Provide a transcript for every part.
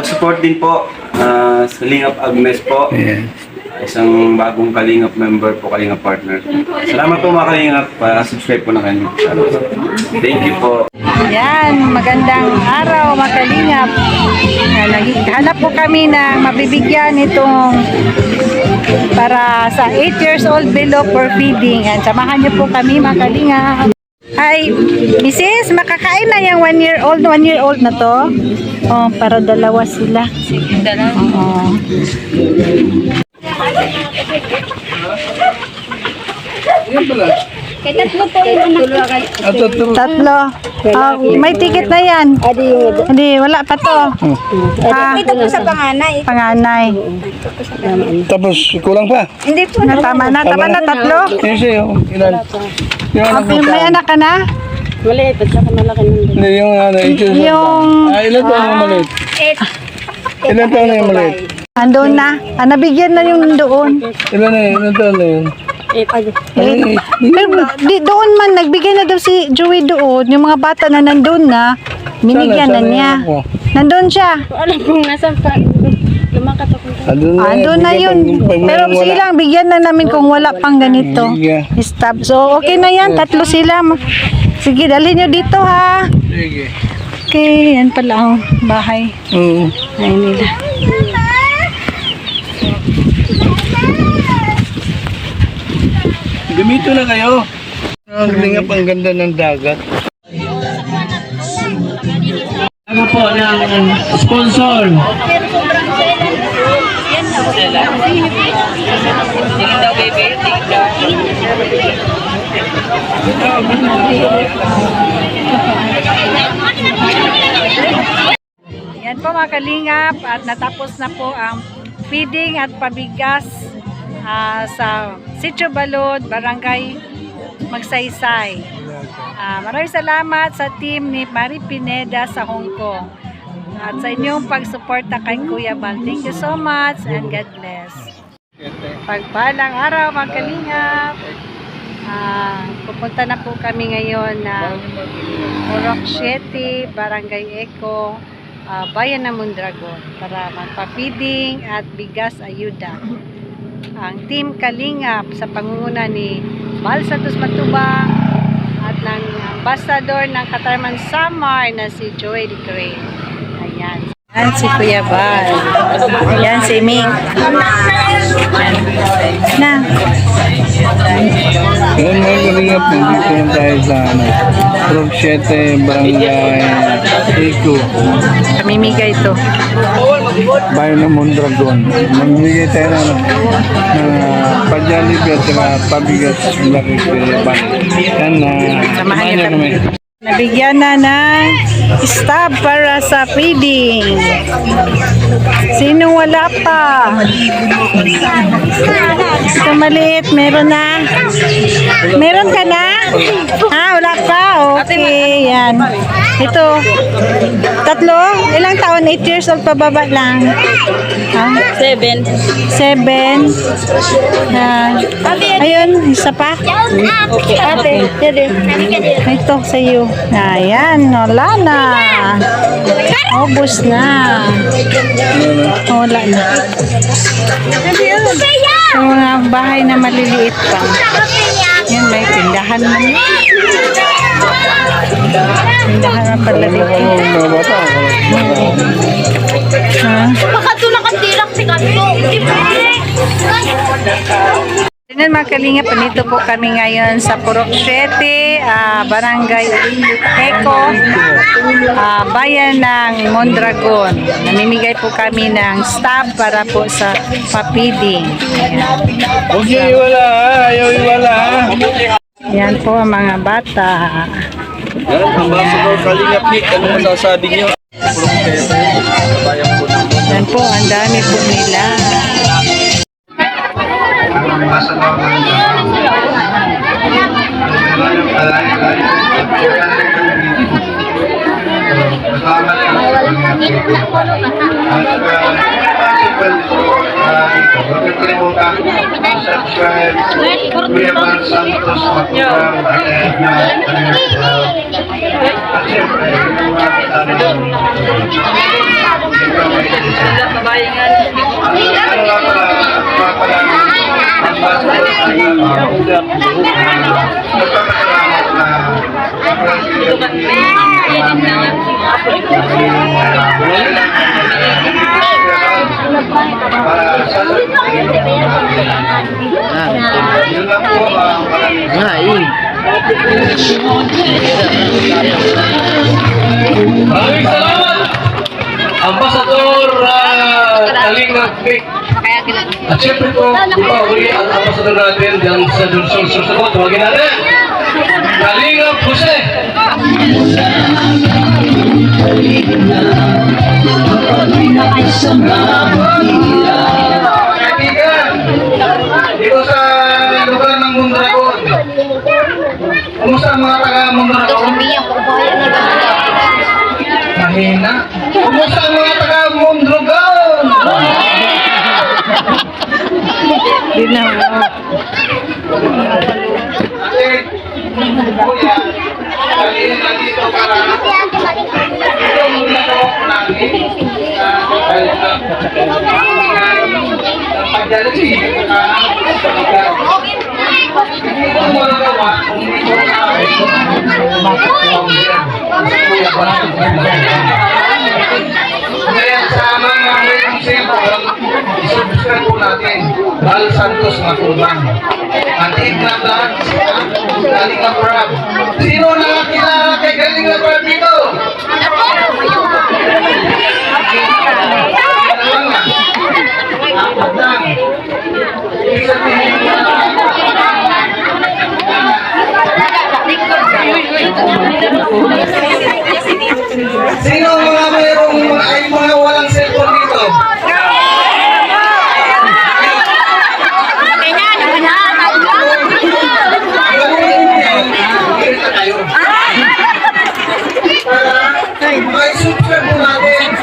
Support din po sa Kalingap Agnes po. Yes. Isang bagong Kalingap member po, Kalingap partner. Salamat po mga Kalingap. Subscribe po na kayo. Thank you po. Yan, magandang araw mga Kalingap. Hanap po kami na mabibigyan itong para sa 8 years old below for feeding. Yan, samahan niyo po kami mga Kalingap. Hi, Mrs. Makakain na yung 1 year old na to. Oh, para dalawa sila. Sige, dalawa. Oo. Kaya tatlo po yung anak. Tatlo. May ticket na yan. Hindi, wala pa to. Ito po sa panganay. Panganay. Tapos, kulang pa. Hindi po. Tama na tatlo. Yes, ilan? Yung anak mo May anak ka na? Maliit at saka malaki nung Hindi, yung ilan taon yung maliit? Ilan taon na yung maliit? Andun na. Nabigyan na yung doon. Ilan taon na yun? Pero doon man, nagbigay na daw si Joey doon. Yung mga bata na nandun na, binigyan na niya. Nandun siya. alam kong nasa pa. Lumakat ako. Andun na yun. Pero sige lang, bigyan na namin kung wala pang ganito. Stop. So, okay na yan. Tatlo sila. Sige, dalhin nyo dito ha. Sige. Okay, yan pala ang bahay. Oo. Ay nila. Dumito na kayo. Ang lingap, ang ganda ng dagat. Ano po ng sponsor? Tingin daw, baby. Tingin daw. Yan po mga Kalingap at natapos na po ang feeding at pabigas sa Sitio Balod, Barangay Magsaysay. Maraming salamat sa team ni Marie Pineda sa Hong Kong at sa inyong pagsuporta kay Kuya Bal. Thank you so much and God bless. Pagpalang araw mga Kalingap. Pupunta na po kami ngayon ng Purok 7, Barangay Eco, Bayan ng Mondragon para magpa-feeding at bigas ayuda. Ang Team Kalingap sa pangunguna ni Bal Santos Matubang at ng ambassador ng Katarman Samar na si Joel Gray. Ayan. Yan si Kuya Bal. Yan si Ming. Na. Yan mga kalingap, nandito na tayo sa Purok 7, Barangay Eco. Kamimigay ito. Bayan ng Mondragon. Mamimigay tayo ng pa-Jollibee at saka pabigas laki kaya ba. Yan na. Samahan niyo kami. Nabigyan na ng stop para sa feeding. Sino wala pa? Ito maliit, meron na. Meron ka na? Wala pa? Okay, yan. Ito, tatlo? Ilang taon? 8 years old pa baba lang? 7. Ayun, isa pa? Ito sa iyo. Ayan, wala na. Ubus na. Wala na. Sa mga bahay na maliliit pa. Yan, may tindahan man. Tindahan na pala dito. Baka ito nakatilak si Kanto. Ganyan mga Kalingap, nandito po kami ngayon sa Purok 7, Barangay Eco, Bayan ng Mondragon. Namimigay po kami ng stop para po sa papiding. Huwag niyo iwala ha, ayaw iwala ha. Yan po ang mga bata. Yan, ambassador Kalingap Nick, ano masasabi niyo? Yan po, ang dami po nila. Subscribe, Kuya Bal Santos Matubang, at siyempre, Maraming salamat! Ambasador Kalingap Vic. At syempre po, di ba uli ang ambasador natin dyan sa susunod. Tawagin natin. Kalingap Jose. Kaibigan, dito sa lugar ng Mondragon. Kumusta ang mga taga Mondragon? Mahina. Kumusta ang mga taga Mondragon? Di na. Ate, kuya, dahil nandito para yung ginagawa ko namin dahil pagdalagi hindi ko magagawa kung hindi ko kaya sa mga mayroong cellphone, subscribe po natin Al Santos Matubang. Antig na vlog, Galing ang Prab. Sino nakakilala kay Galing ang Prab dito? Ano lang? Apat lang. Ibig sabihin sino mga mayroong ay mga walang cellphone dito? May subscribe po natin.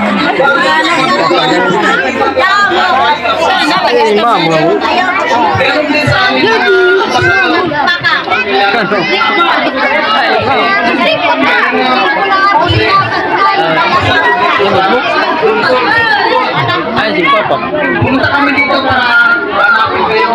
Meron din sa amin pumunta kami dito para hanapin kayo.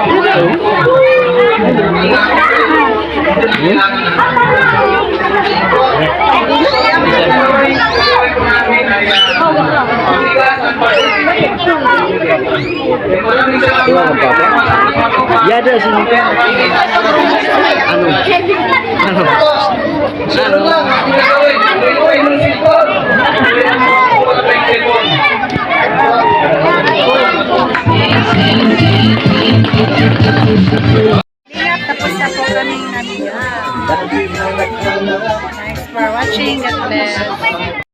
Ya ada sini kan. Anu. Ano lang, ang gagawin? Gagawin ng cellphone. Wala pa yung cellphone. Tapos na po kami namin. Thanks for watching. God bless.